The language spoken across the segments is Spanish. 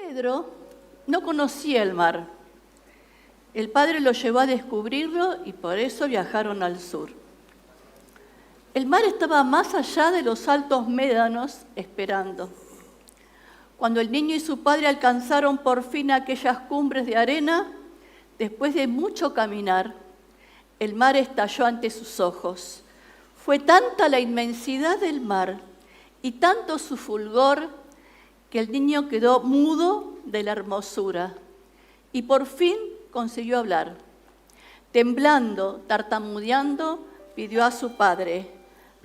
Pedro no conocía el mar. El Padre lo llevó a descubrirlo y por eso viajaron al sur. El mar estaba más allá de los altos médanos esperando. Cuando el niño y su padre alcanzaron por fin aquellas cumbres de arena, después de mucho caminar, el mar estalló ante sus ojos. Fue tanta la inmensidad del mar y tanto su fulgor que el niño quedó mudo de la hermosura y por fin consiguió hablar. Temblando, tartamudeando, pidió a su padre: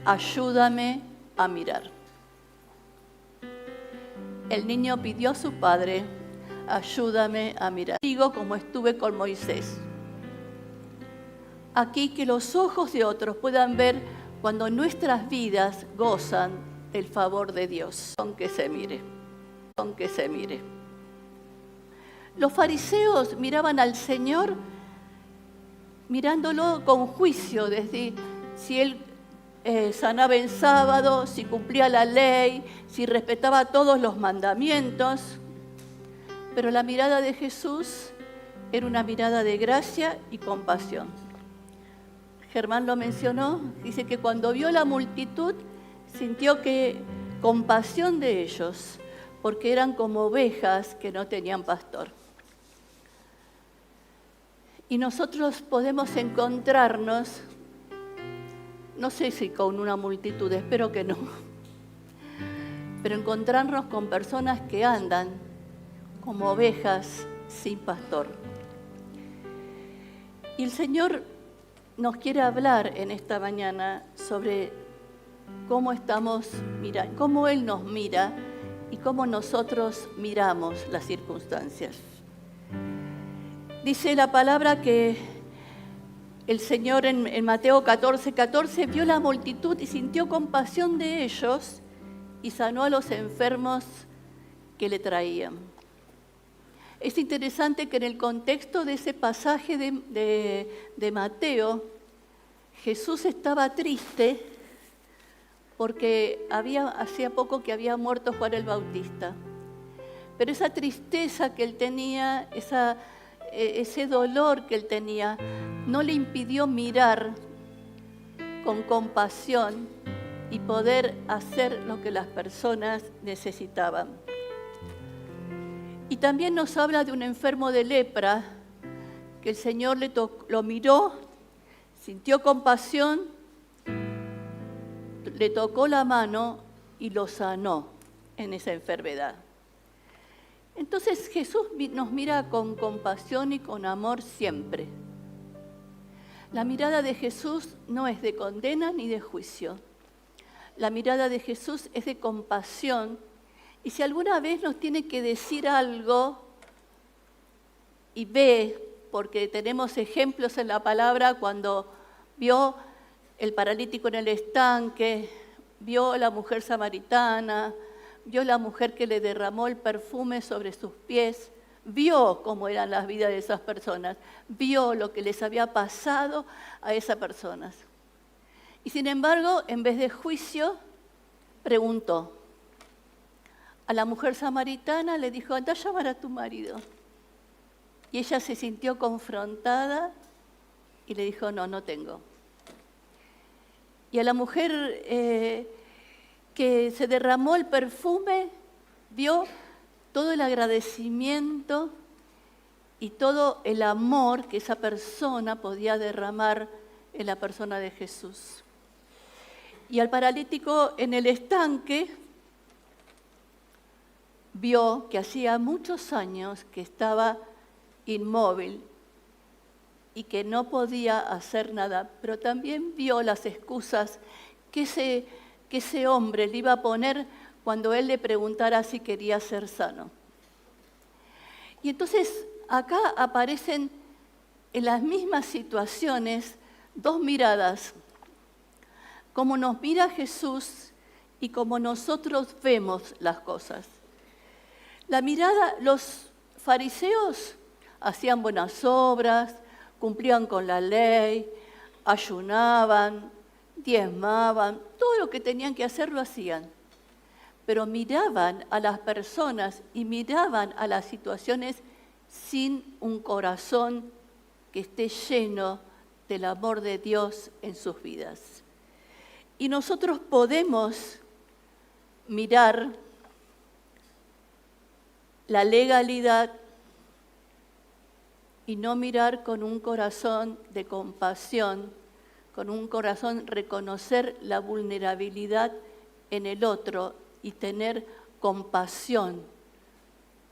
ayúdame a mirar. El niño pidió a su padre: ayúdame a mirar. Digo como estuve con Moisés. Aquí que los ojos de otros puedan ver cuando nuestras vidas gozan del favor de Dios. Aunque se mire. Los fariseos miraban al Señor mirándolo con juicio, desde si Él sanaba en sábado, si cumplía la ley, si respetaba todos los mandamientos. Pero la mirada de Jesús era una mirada de gracia y compasión. Germán lo mencionó, dice que cuando vio la multitud sintió que compasión de ellos, porque eran como ovejas que no tenían pastor. Y nosotros podemos encontrarnos, no sé si con una multitud, espero que no, pero encontrarnos con personas que andan como ovejas sin pastor. Y el Señor nos quiere hablar en esta mañana sobre cómo estamos mirando, cómo Él nos mira y cómo nosotros miramos las circunstancias. Dice la palabra que el Señor en Mateo 14:14 vio la multitud y sintió compasión de ellos y sanó a los enfermos que le traían. Es interesante que en el contexto de ese pasaje de Mateo, Jesús estaba triste porque hacía poco que había muerto Juan el Bautista. Pero esa tristeza que él tenía, ese dolor que él tenía, no le impidió mirar con compasión y poder hacer lo que las personas necesitaban. Y también nos habla de un enfermo de lepra, que el Señor lo miró, sintió compasión, le tocó la mano y lo sanó en esa enfermedad. Entonces Jesús nos mira con compasión y con amor siempre. La mirada de Jesús no es de condena ni de juicio. La mirada de Jesús es de compasión. Y si alguna vez nos tiene que decir algo y ve, porque tenemos ejemplos en la palabra cuando vio el paralítico en el estanque, vio a la mujer samaritana, vio la mujer que le derramó el perfume sobre sus pies, vio cómo eran las vidas de esas personas, vio lo que les había pasado a esas personas. Y sin embargo, en vez de juicio, preguntó. A la mujer samaritana le dijo: anda a llamar a tu marido. Y ella se sintió confrontada y le dijo: no tengo. Y a la mujer que se derramó el perfume, vio todo el agradecimiento y todo el amor que esa persona podía derramar en la persona de Jesús. Y al paralítico en el estanque, vio que hacía muchos años que estaba inmóvil y que no podía hacer nada, pero también vio las excusas que ese hombre le iba a poner cuando él le preguntara si quería ser sano. Y entonces acá aparecen en las mismas situaciones dos miradas, como nos mira Jesús y como nosotros vemos las cosas. La mirada, los fariseos hacían buenas obras, cumplían con la ley, ayunaban, diezmaban, todo lo que tenían que hacer lo hacían. pero miraban a las personas y miraban a las situaciones sin un corazón que esté lleno del amor de Dios en sus vidas. Y nosotros podemos mirar la legalidad y no mirar con un corazón de compasión, con un corazón reconocer la vulnerabilidad en el otro y tener compasión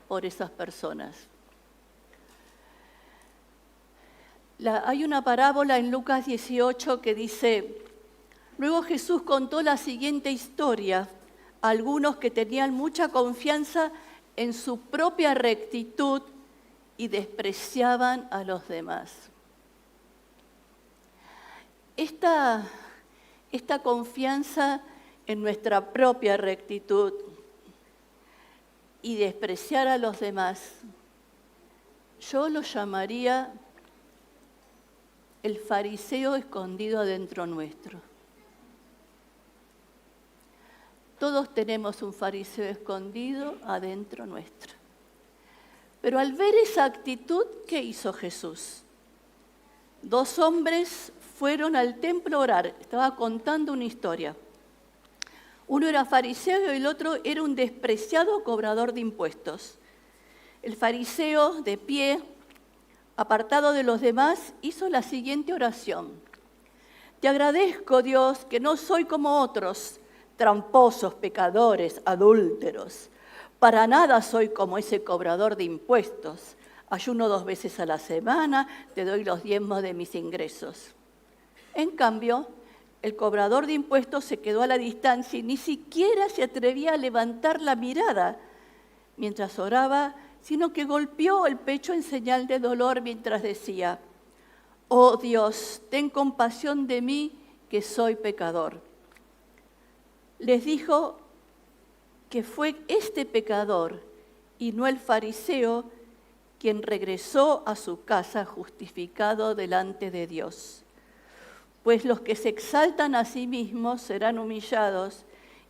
por esas personas. Hay una parábola en Lucas 18 que dice: luego Jesús contó la siguiente historia a algunos que tenían mucha confianza en su propia rectitud y despreciaban a los demás. Esta confianza en nuestra propia rectitud y despreciar a los demás, yo lo llamaría el fariseo escondido adentro nuestro. Todos tenemos un fariseo escondido adentro nuestro. Pero al ver esa actitud, ¿qué hizo Jesús? 2 hombres fueron al templo a orar. Estaba contando una historia. Uno era fariseo y el otro era un despreciado cobrador de impuestos. El fariseo, de pie, apartado de los demás, hizo la siguiente oración: te agradezco, Dios, que no soy como otros, tramposos, pecadores, adúlteros. Para nada soy como ese cobrador de impuestos. Ayuno 2 veces a la semana, te doy los diezmos de mis ingresos. En cambio, el cobrador de impuestos se quedó a la distancia y ni siquiera se atrevía a levantar la mirada mientras oraba, sino que golpeó el pecho en señal de dolor mientras decía: oh Dios, ten compasión de mí, que soy pecador. Les dijo que fue este pecador y no el fariseo quien regresó a su casa justificado delante de Dios. Pues los que se exaltan a sí mismos serán humillados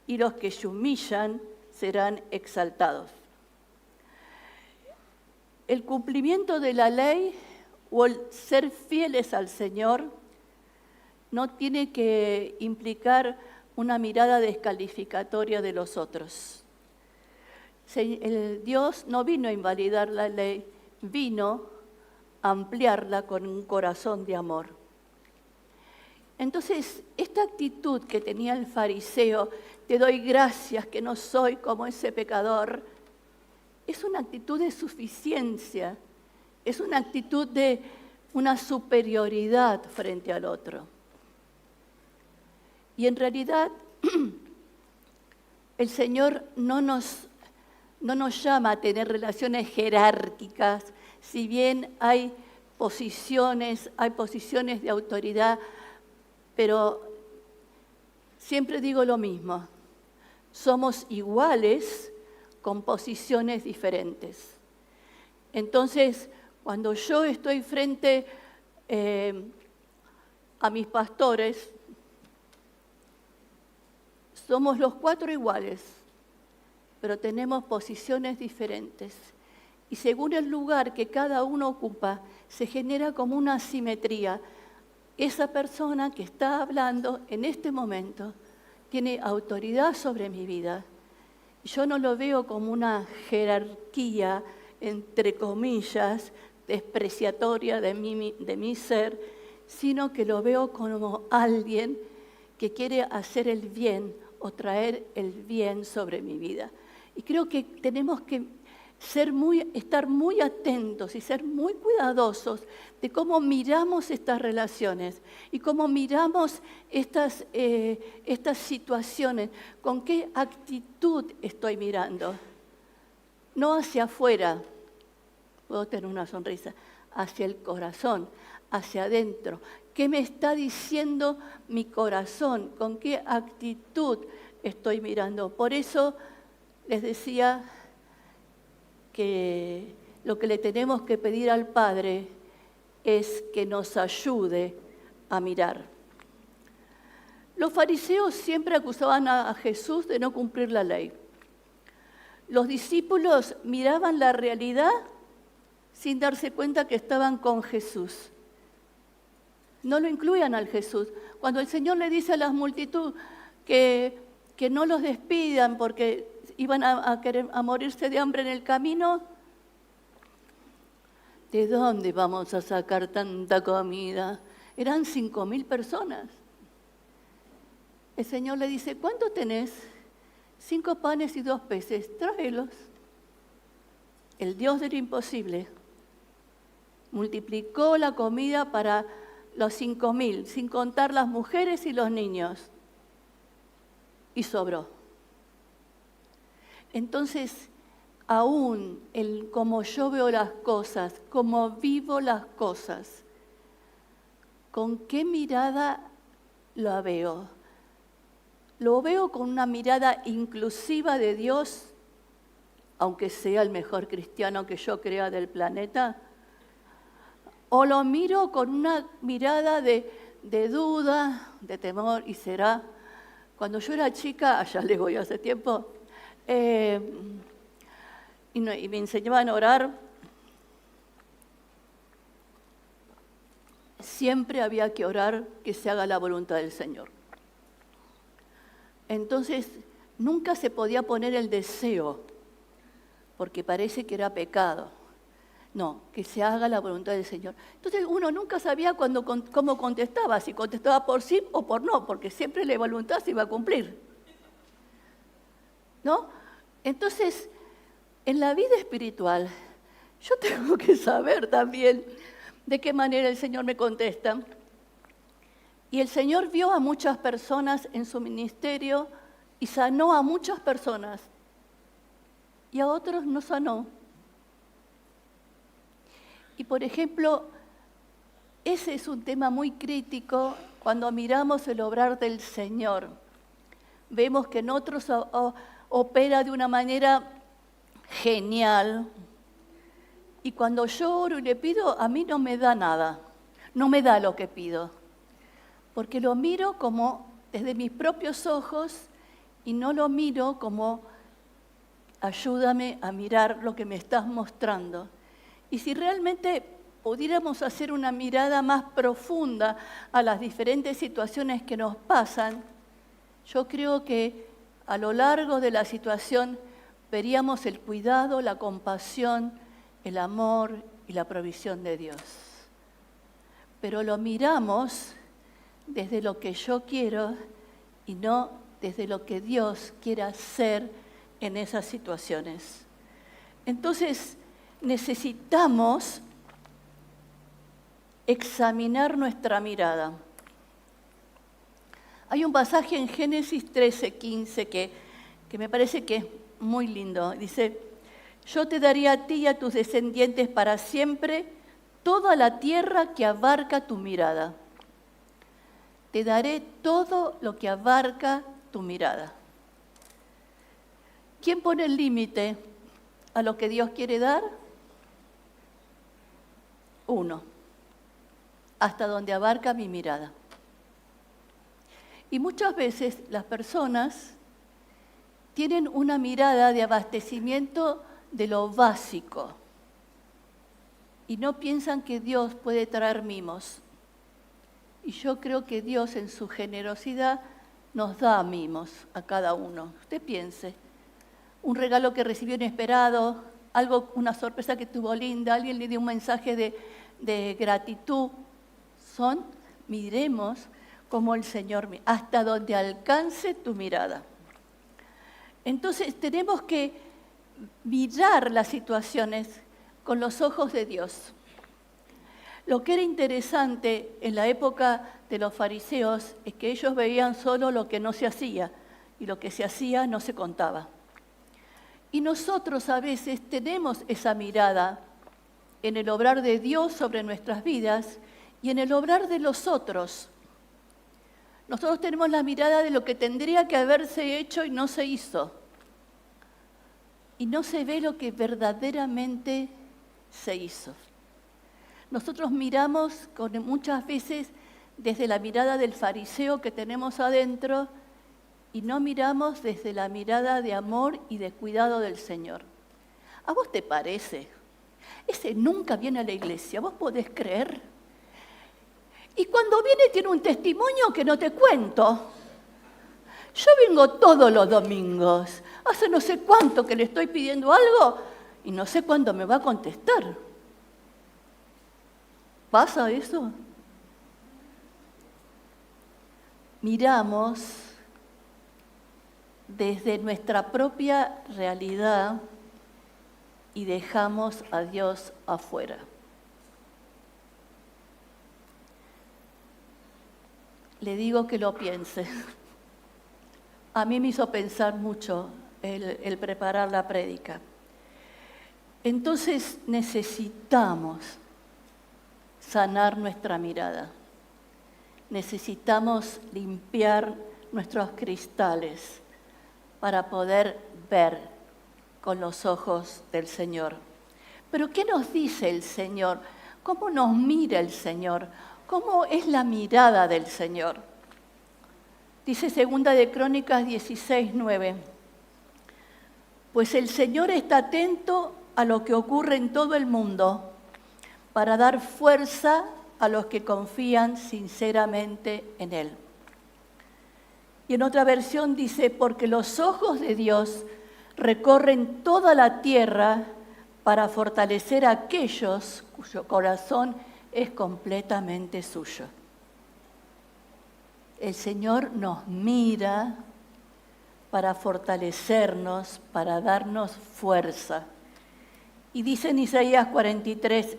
y los que se humillan serán exaltados. El cumplimiento de la ley o el ser fieles al Señor no tiene que implicar una mirada descalificatoria de los otros. Dios no vino a invalidar la ley, vino a ampliarla con un corazón de amor. Entonces, esta actitud que tenía el fariseo, te doy gracias que no soy como ese pecador, es una actitud de suficiencia, es una actitud de una superioridad frente al otro. Y en realidad, el Señor no nos llama a tener relaciones jerárquicas, si bien hay posiciones de autoridad, pero siempre digo lo mismo: somos iguales con posiciones diferentes. Entonces, cuando yo estoy frente a mis pastores, somos los 4 iguales, pero tenemos posiciones diferentes. Y según el lugar que cada uno ocupa, se genera como una asimetría. Esa persona que está hablando en este momento tiene autoridad sobre mi vida. Yo no lo veo como una jerarquía, entre comillas, despreciatoria de mi ser, sino que lo veo como alguien que quiere hacer el bien o traer el bien sobre mi vida. Y creo que tenemos que estar muy atentos y ser muy cuidadosos de cómo miramos estas relaciones y cómo miramos estas situaciones, con qué actitud estoy mirando. No hacia afuera, puedo tener una sonrisa, hacia el corazón, hacia adentro. ¿Qué me está diciendo mi corazón? ¿Con qué actitud estoy mirando? Por eso les decía que lo que le tenemos que pedir al Padre es que nos ayude a mirar. Los fariseos siempre acusaban a Jesús de no cumplir la ley. Los discípulos miraban la realidad sin darse cuenta que estaban con Jesús. No lo incluían al Jesús. Cuando el Señor le dice a la multitud que no los despidan porque iban a morirse de hambre en el camino, ¿de dónde vamos a sacar tanta comida? Eran 5.000 personas. El Señor le dice, ¿cuánto tenés? 5 panes y 2 peces, tráelos. El Dios del imposible multiplicó la comida para los 5.000, sin contar las mujeres y los niños. Y sobró. Entonces, aún como yo veo las cosas, como vivo las cosas, ¿con qué mirada la veo? ¿Lo veo con una mirada inclusiva de Dios, aunque sea el mejor cristiano que yo crea del planeta? ¿O lo miro con una mirada de duda, de temor? Y será, cuando yo era chica, allá le voy hace tiempo, y me enseñaban a orar, siempre había que orar que se haga la voluntad del Señor. Entonces, nunca se podía poner el deseo, porque parece que era pecado. No, que se haga la voluntad del Señor. Entonces, uno nunca sabía cómo contestaba, si contestaba por sí o por no, porque siempre la voluntad se iba a cumplir. ¿No? Entonces, en la vida espiritual, yo tengo que saber también de qué manera el Señor me contesta. Y el Señor vio a muchas personas en su ministerio y sanó a muchas personas. Y a otros no sanó. Y por ejemplo, ese es un tema muy crítico cuando miramos el obrar del Señor. Vemos que en otros opera de una manera genial. Y cuando yo oro y le pido, a mí no me da nada. No me da lo que pido. Porque lo miro como desde mis propios ojos y no lo miro como ayúdame a mirar lo que me estás mostrando. Y si realmente pudiéramos hacer una mirada más profunda a las diferentes situaciones que nos pasan, yo creo que a lo largo de la situación veríamos el cuidado, la compasión, el amor y la provisión de Dios. Pero lo miramos desde lo que yo quiero y no desde lo que Dios quiere hacer en esas situaciones. Entonces, necesitamos examinar nuestra mirada. Hay un pasaje en Génesis 13:15 que me parece que es muy lindo. Dice, yo te daré a ti y a tus descendientes para siempre toda la tierra que abarca tu mirada. Te daré todo lo que abarca tu mirada. ¿Quién pone el límite a lo que Dios quiere dar? Uno, hasta donde abarca mi mirada. Y muchas veces las personas tienen una mirada de abastecimiento de lo básico y no piensan que Dios puede traer mimos. Y yo creo que Dios en su generosidad nos da mimos a cada uno. Usted piense, un regalo que recibió inesperado, una sorpresa que tuvo linda, alguien le dio un mensaje de gratitud. Miremos como el Señor, hasta donde alcance tu mirada. Entonces tenemos que mirar las situaciones con los ojos de Dios. Lo que era interesante en la época de los fariseos es que ellos veían solo lo que no se hacía y lo que se hacía no se contaba. Y nosotros a veces tenemos esa mirada en el obrar de Dios sobre nuestras vidas y en el obrar de los otros. Nosotros tenemos la mirada de lo que tendría que haberse hecho y no se hizo. Y no se ve lo que verdaderamente se hizo. Nosotros miramos muchas veces desde la mirada del fariseo que tenemos adentro y no miramos desde la mirada de amor y de cuidado del Señor. ¿A vos te parece? Ese nunca viene a la iglesia, ¿vos podés creer? Y cuando viene tiene un testimonio que no te cuento. Yo vengo todos los domingos, hace no sé cuánto que le estoy pidiendo algo y no sé cuándo me va a contestar. ¿Pasa eso? Miramos desde nuestra propia realidad y dejamos a Dios afuera. Le digo que lo piense. A mí me hizo pensar mucho el preparar la prédica. Entonces necesitamos sanar nuestra mirada. Necesitamos limpiar nuestros cristales para poder ver con los ojos del Señor. Pero ¿qué nos dice el Señor? ¿Cómo nos mira el Señor? ¿Cómo es la mirada del Señor? Dice 2 de Crónicas 16:9. Pues el Señor está atento a lo que ocurre en todo el mundo para dar fuerza a los que confían sinceramente en Él. Y en otra versión dice, porque los ojos de Dios recorren toda la tierra para fortalecer a aquellos cuyo corazón es completamente suyo. El Señor nos mira para fortalecernos, para darnos fuerza. Y dice en Isaías 43,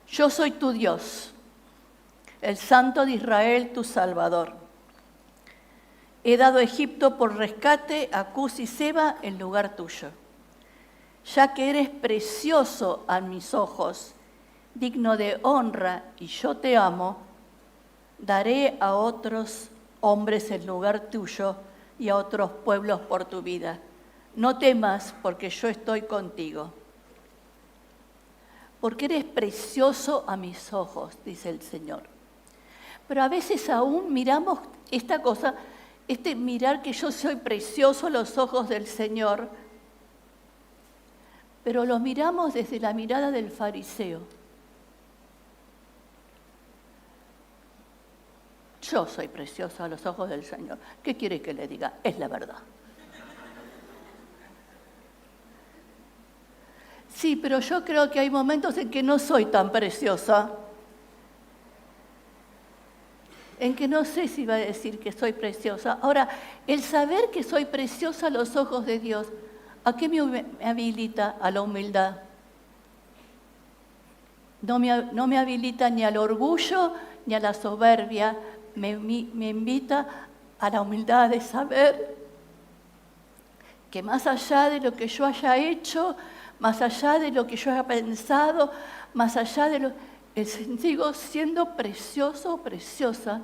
yo soy tu Dios, el Santo de Israel, tu Salvador. He dado a Egipto por rescate, a Cus y Seba en lugar tuyo. Ya que eres precioso a mis ojos, digno de honra, y yo te amo, daré a otros hombres en lugar tuyo y a otros pueblos por tu vida. No temas, porque yo estoy contigo. Porque eres precioso a mis ojos, dice el Señor. Pero a veces aún miramos esta cosa, mirar que yo soy precioso a los ojos del Señor, pero lo miramos desde la mirada del fariseo. Yo soy precioso a los ojos del Señor. ¿Qué quiere que le diga? Es la verdad. Sí, pero yo creo que hay momentos en que no soy tan preciosa, en que no sé si va a decir que soy preciosa. Ahora, el saber que soy preciosa a los ojos de Dios, ¿a qué me habilita? A la humildad. No me habilita ni al orgullo ni a la soberbia, me invita a la humildad de saber que más allá de lo que yo haya hecho, más allá de lo que yo haya pensado, más allá de sigo siendo precioso o preciosa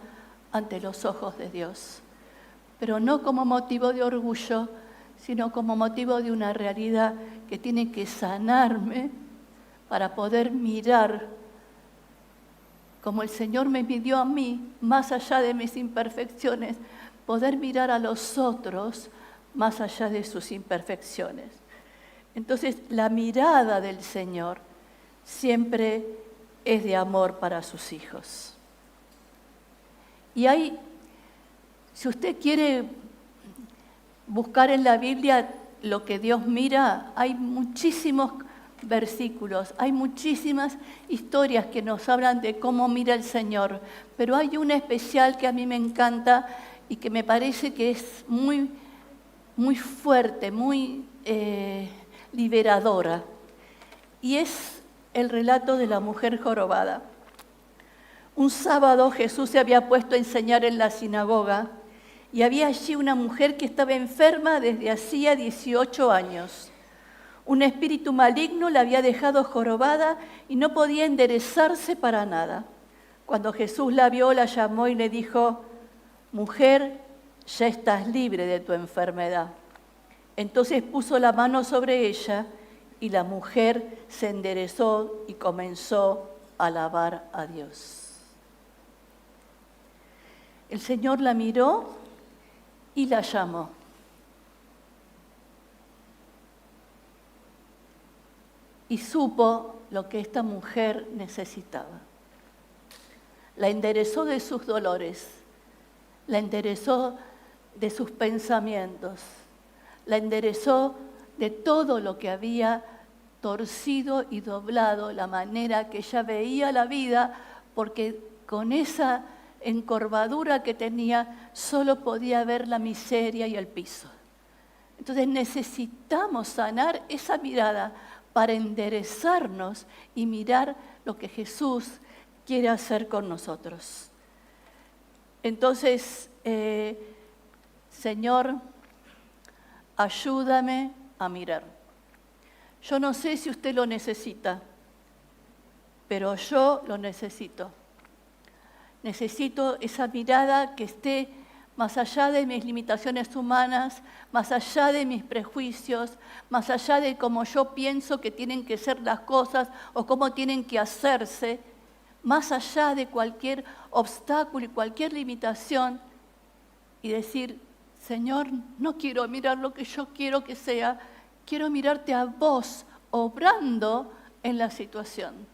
ante los ojos de Dios. Pero no como motivo de orgullo, sino como motivo de una realidad que tiene que sanarme para poder mirar como el Señor me pidió a mí, más allá de mis imperfecciones, poder mirar a los otros más allá de sus imperfecciones. Entonces, la mirada del Señor siempre es de amor para sus hijos. Y si usted quiere buscar en la Biblia lo que Dios mira, hay muchísimos versículos, hay muchísimas historias que nos hablan de cómo mira el Señor, pero hay una especial que a mí me encanta y que me parece que es muy, muy fuerte, muy liberadora, y es el relato de la mujer jorobada. Un sábado Jesús se había puesto a enseñar en la sinagoga y había allí una mujer que estaba enferma desde hacía 18 años. Un espíritu maligno la había dejado jorobada y no podía enderezarse para nada. Cuando Jesús la vio, la llamó y le dijo, mujer, ya estás libre de tu enfermedad. Entonces puso la mano sobre ella y la mujer se enderezó y comenzó a alabar a Dios. El Señor la miró y la llamó. Y supo lo que esta mujer necesitaba. La enderezó de sus dolores, la enderezó de sus pensamientos, la enderezó de todo lo que había torcido y doblado, la manera que ella veía la vida, porque con esa encorvadura que tenía solo podía ver la miseria y el piso. Entonces necesitamos sanar esa mirada para enderezarnos y mirar lo que Jesús quiere hacer con nosotros. Entonces, Señor, ayúdame a mirar. Yo no sé si usted lo necesita, pero yo lo necesito. Necesito esa mirada que esté más allá de mis limitaciones humanas, más allá de mis prejuicios, más allá de cómo yo pienso que tienen que ser las cosas o cómo tienen que hacerse, más allá de cualquier obstáculo y cualquier limitación, y decir, Señor, no quiero mirar lo que yo quiero que sea, quiero mirarte a vos obrando en la situación.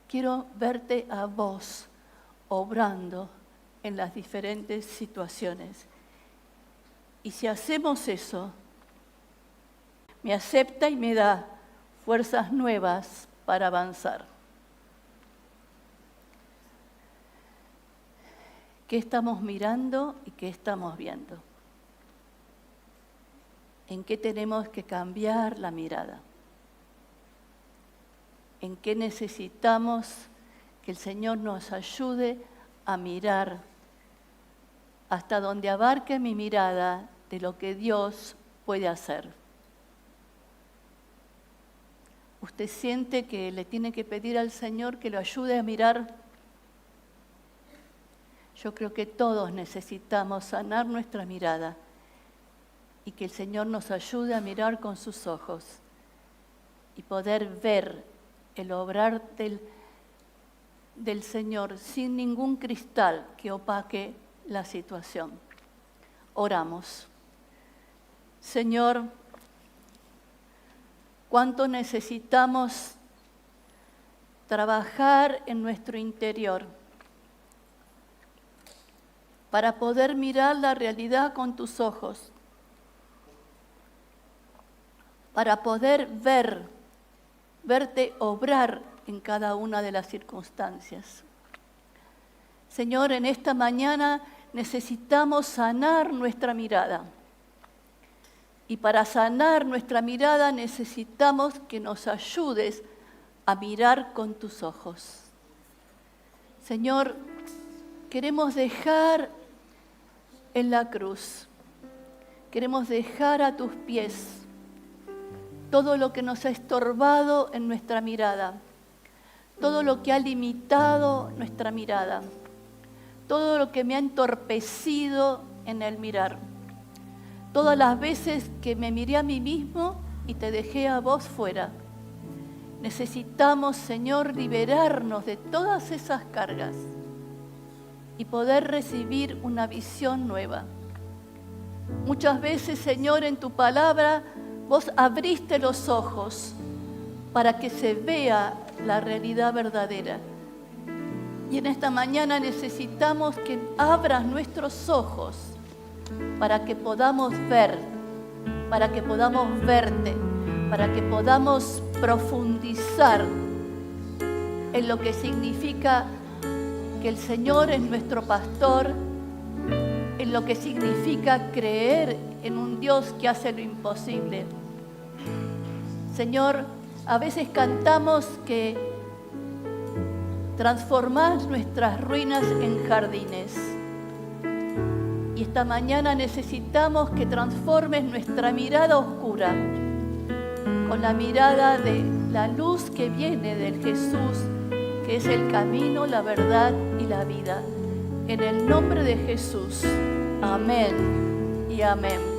Quiero verte a vos obrando en las diferentes situaciones. Y si hacemos eso, me acepta y me da fuerzas nuevas para avanzar. ¿Qué estamos mirando y qué estamos viendo? ¿En qué tenemos que cambiar la mirada? ¿En qué necesitamos que el Señor nos ayude a mirar hasta donde abarque mi mirada de lo que Dios puede hacer? ¿Usted siente que le tiene que pedir al Señor que lo ayude a mirar? Yo creo que todos necesitamos sanar nuestra mirada y que el Señor nos ayude a mirar con sus ojos y poder ver el obrar del Señor sin ningún cristal que opaque la situación. Oramos. Señor, cuánto necesitamos trabajar en nuestro interior para poder mirar la realidad con tus ojos, para poder verte obrar en cada una de las circunstancias. Señor, en esta mañana necesitamos sanar nuestra mirada. Y para sanar nuestra mirada necesitamos que nos ayudes a mirar con tus ojos. Señor, queremos dejar en la cruz, queremos dejar a tus pies todo lo que nos ha estorbado en nuestra mirada, todo lo que ha limitado nuestra mirada, todo lo que me ha entorpecido en el mirar. Todas las veces que me miré a mí mismo y te dejé a vos fuera. Necesitamos, Señor, liberarnos de todas esas cargas y poder recibir una visión nueva. Muchas veces, Señor, en tu palabra, vos abriste los ojos para que se vea la realidad verdadera. Y en esta mañana necesitamos que abras nuestros ojos para que podamos ver, para que podamos verte, para que podamos profundizar en lo que significa que el Señor es nuestro pastor, en lo que significa creer en un Dios que hace lo imposible. Señor, a veces cantamos que transformás nuestras ruinas en jardines. Y esta mañana necesitamos que transformes nuestra mirada oscura con la mirada de la luz que viene del Jesús, que es el camino, la verdad y la vida. En el nombre de Jesús. Amén y amén.